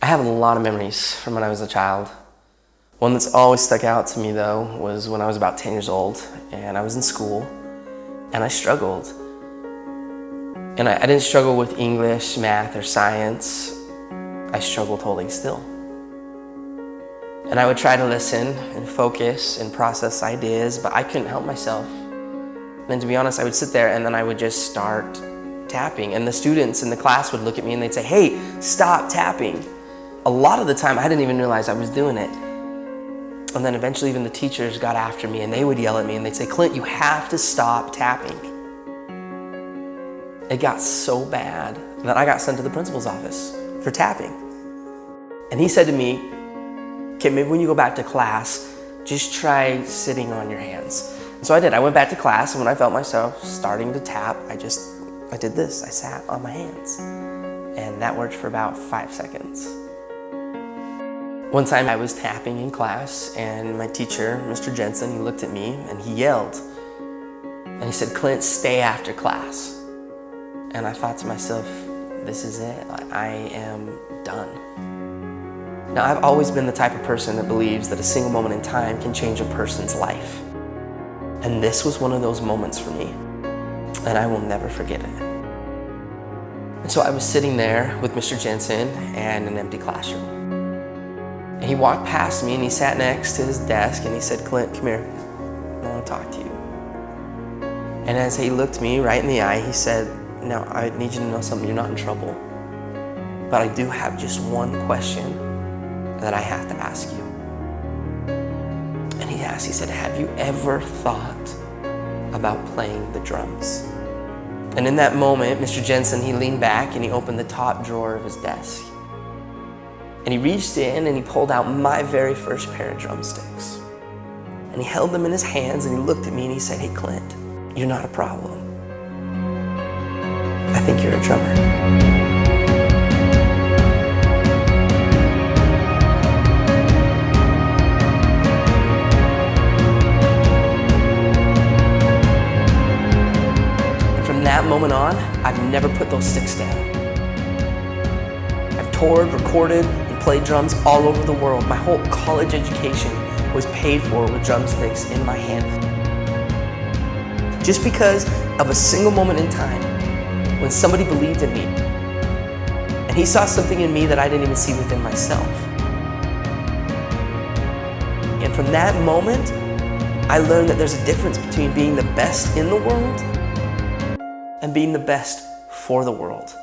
I have a lot of memories from when I was a child. One that's always stuck out to me though was when I was about 10 years old and I was in school and I struggled. And I didn't struggle with English, math, or science. I struggled holding still. And I would try to listen and focus and process ideas, but I couldn't help myself. And to be honest, I would sit there and then I would just start tapping. And the students in the class would look at me and they'd say, "Hey, stop tapping." A lot of the time, I didn't even realize I was doing it. And then eventually even the teachers got after me and they would yell at me and they'd say, "Clint, you have to stop tapping." It got so bad that I got sent to the principal's office for tapping. And he said to me, "Okay, maybe when you go back to class, just try sitting on your hands." And so I did. I went back to class, and when I felt myself starting to tap, I did this. I sat on my hands. And that worked for about 5 seconds. One time I was tapping in class, and my teacher, Mr. Jensen, he looked at me and he yelled. And he said, "Clint, stay after class." And I thought to myself, this is it. I am done. Now, I've always been the type of person that believes that a single moment in time can change a person's life. And this was one of those moments for me, and I will never forget it. And so I was sitting there with Mr. Jensen and an empty classroom. And he walked past me and he sat next to his desk and he said, "Clint, come here. I want to talk to you." And as he looked me right in the eye, he said, "Now, I need you to know something. You're not in trouble. But I do have just one question that I have to ask you." And he asked, he said, "Have you ever thought about playing the drums?" And in that moment, Mr. Jensen, he leaned back and he opened the top drawer of his desk. And he reached in and he pulled out my very first pair of drumsticks. And he held them in his hands and he looked at me and he said, "Hey, Clint, you're not a problem. I think you're a drummer." From that moment on, I've never put those sticks down. I've toured, recorded, and played drums all over the world. My whole college education was paid for with drumsticks in my hand. Just because of a single moment in time when somebody believed in me. And he saw something in me that I didn't even see within myself. And from that moment, I learned that there's a difference between being the best in the world and being the best for the world.